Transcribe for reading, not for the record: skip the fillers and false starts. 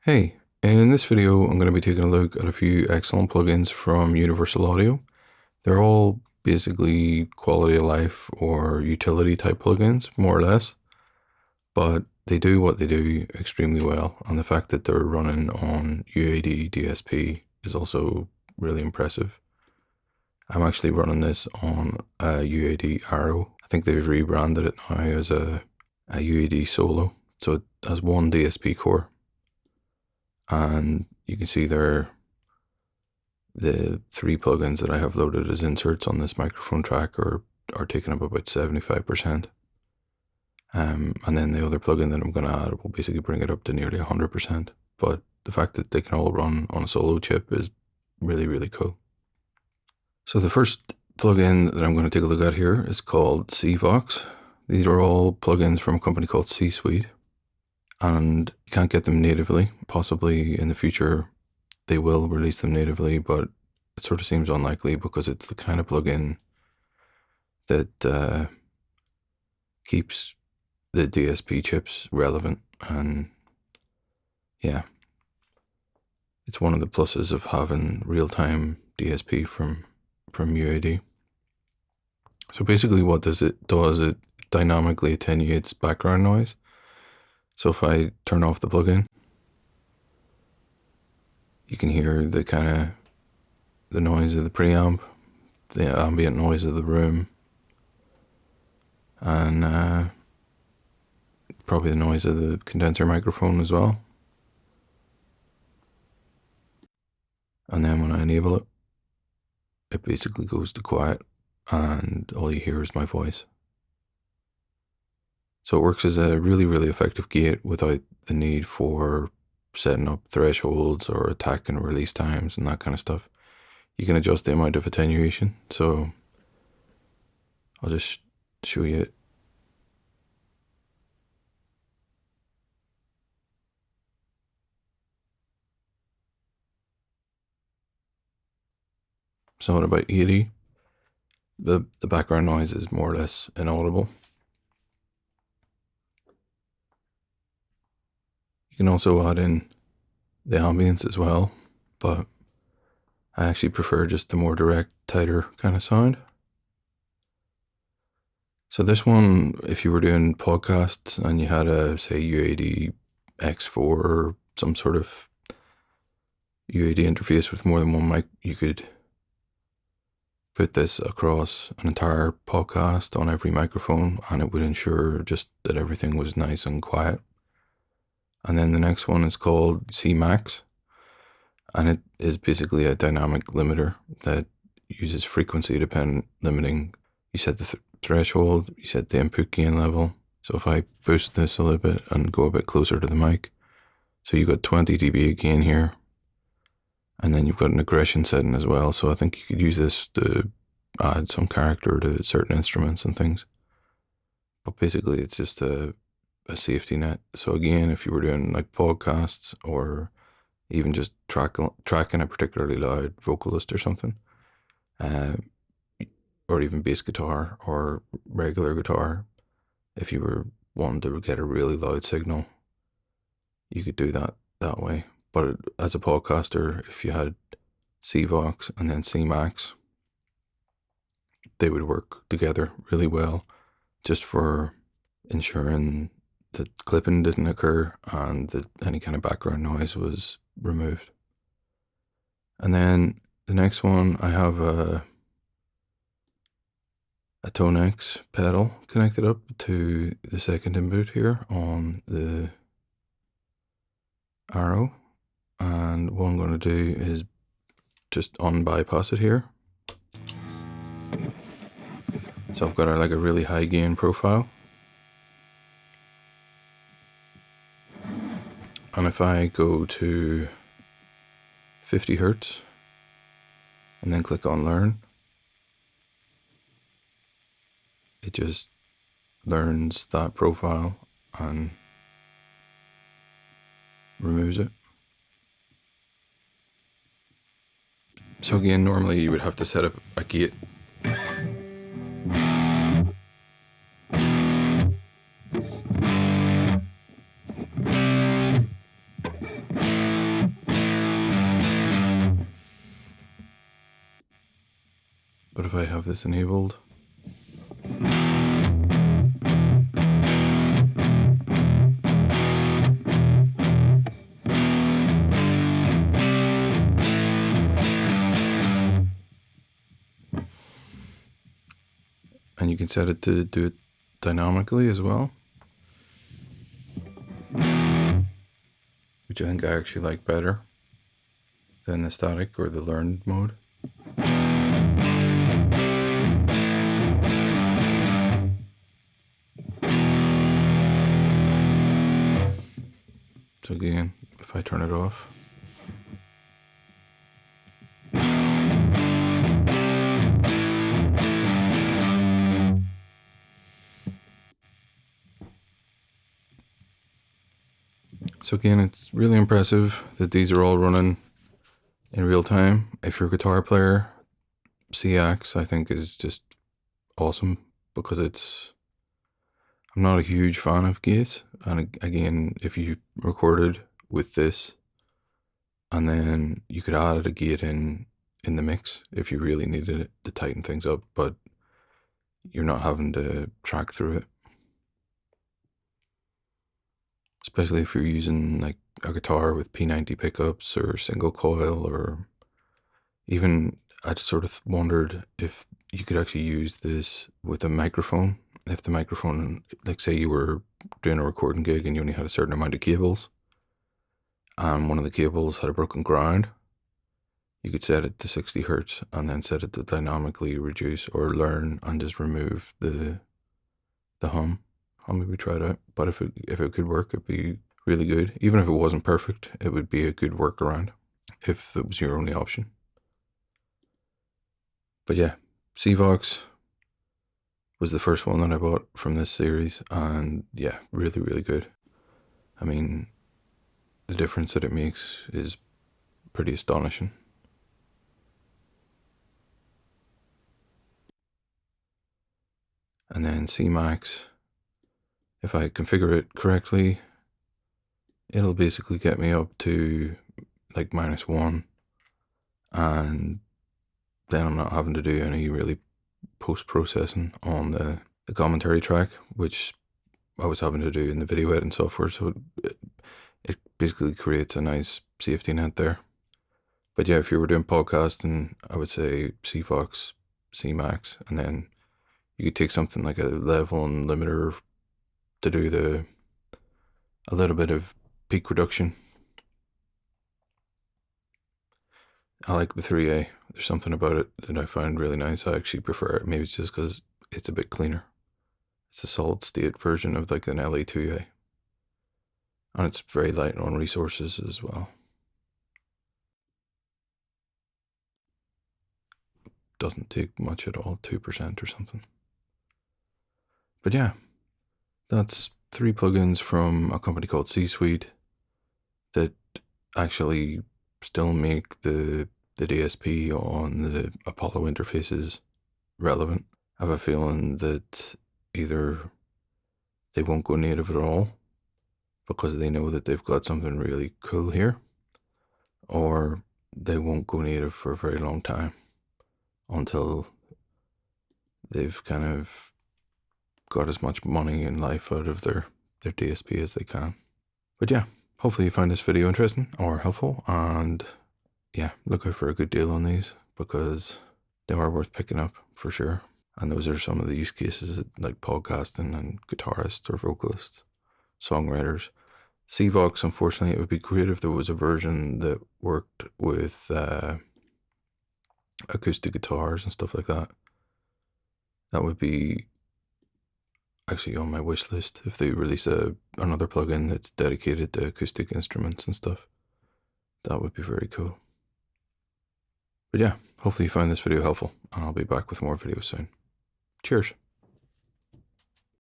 Hey, in this video I'm going to be taking a look at a few excellent plugins from Universal Audio. They're all basically quality of life or utility type plugins, more or less, but they do what they do extremely well, and the fact that they're running on UAD DSP is also really impressive. I'm actually running this on a UAD Arrow. I think they've rebranded it now as a UAD Solo, so it has one DSP core. And you can see there the three plugins that I have loaded as inserts on this microphone track are taking up about 75%. And then the other plugin that I'm going to add will basically bring it up to nearly 100%. But the fact that they can all run on a solo chip is really, really cool. So the first plugin that I'm going to take a look at here is called C-Vox. These are all plugins from a company called C-Suite, and you can't get them natively. Possibly in the future they will release them natively, but it sort of seems unlikely because it's the kind of plugin that keeps the DSP chips relevant. And yeah, it's one of the pluses of having real-time DSP from UAD. So basically what does it dynamically attenuates background noise. So if I turn off the plugin, you can hear the noise of the preamp, the ambient noise of the room, and probably the noise of the condenser microphone as well. And then when I enable it, it basically goes to quiet and all you hear is my voice. So it works as a really, really effective gate without the need for setting up thresholds or attack and release times and that kind of stuff. You can adjust the amount of attenuation. So I'll just show you it. So at about 80, the background noise is more or less inaudible. You can also add in the ambience as well, but I actually prefer just the more direct, tighter kind of sound. So this one, if you were doing podcasts and you had a, say, UAD X4 or some sort of UAD interface with more than one mic, you could put this across an entire podcast on every microphone and it would ensure just that everything was nice and quiet. And then the next one is called C-Max, and it is basically a dynamic limiter that uses frequency dependent limiting. You set the threshold, you set the input gain level. So if I boost this a little bit and go a bit closer to the mic, so you've got 20 dB gain here, and then you've got an aggression setting as well. So I think you could use this to add some character to certain instruments and things. But basically it's just a safety net. So again, if you were doing like podcasts or even just tracking a particularly loud vocalist or something, or even bass guitar or regular guitar, if you were wanting to get a really loud signal, you could do that way. But as a podcaster, if you had C-Vox and then C-Max, they would work together really well just for ensuring that clipping didn't occur and that any kind of background noise was removed. And then the next one, I have a Tone X pedal connected up to the second input here on the Arrow. And what I'm going to do is just unbypass it here. So I've got like a really high gain profile. And if I go to 50 Hertz and then click on Learn, it just learns that profile and removes it. So again, normally you would have to set up a gate. But if I have this enabled, and you can set it to do it dynamically as well, which I think I actually like better than the static or the learned mode. So again, if I turn it off, so again, it's really impressive that these are all running in real time. If you're a guitar player, C-Vox I think is just awesome because I'm not a huge fan of gates. And again, if you recorded with this and then you could add a gate in the mix if you really needed it to tighten things up, but you're not having to track through it. Especially if you're using like a guitar with P90 pickups or single coil, or even I just sort of wondered if you could actually use this with a microphone. If the microphone, like say you were doing a recording gig and you only had a certain amount of cables and one of the cables had a broken ground, you could set it to 60 hertz and then set it to dynamically reduce or learn and just remove the hum. I'll maybe try it out. But if it could work, it'd be really good. Even if it wasn't perfect, it would be a good workaround if it was your only option. But yeah, C-Vox was the first one that I bought from this series, and yeah, really, really good. I mean, the difference that it makes is pretty astonishing. And then C-Max, if I configure it correctly, it'll basically get me up to like -1, and then I'm not having to do any really post-processing on the commentary track, which I was having to do in the video editing software. So it basically creates a nice safety net there. But yeah, if you were doing podcasting, I would say C-Vox, C-Max, and then you could take something like a level and limiter to do a little bit of peak reduction. I like the 3A. There's something about it that I find really nice. I actually prefer it. Maybe it's just because it's a bit cleaner. It's a solid state version of like an LA2A. And it's very light on resources as well. Doesn't take much at all, 2% or something. But yeah, that's 3 plugins from a company called C-Suite that actually still make the DSP on the Apollo interfaces relevant. I have a feeling that either they won't go native at all because they know that they've got something really cool here, or they won't go native for a very long time until they've kind of got as much money and life out of their DSP as they can. But yeah, hopefully you find this video interesting or helpful, and yeah, look out for a good deal on these because they are worth picking up for sure. And those are some of the use cases like podcasting and guitarists or vocalists, songwriters. C-Vox, unfortunately, it would be great if there was a version that worked with acoustic guitars and stuff like that. That would be actually on my wish list if they release another plugin that's dedicated to acoustic instruments and stuff. That would be very cool. But yeah, hopefully you found this video helpful, and I'll be back with more videos soon. Cheers.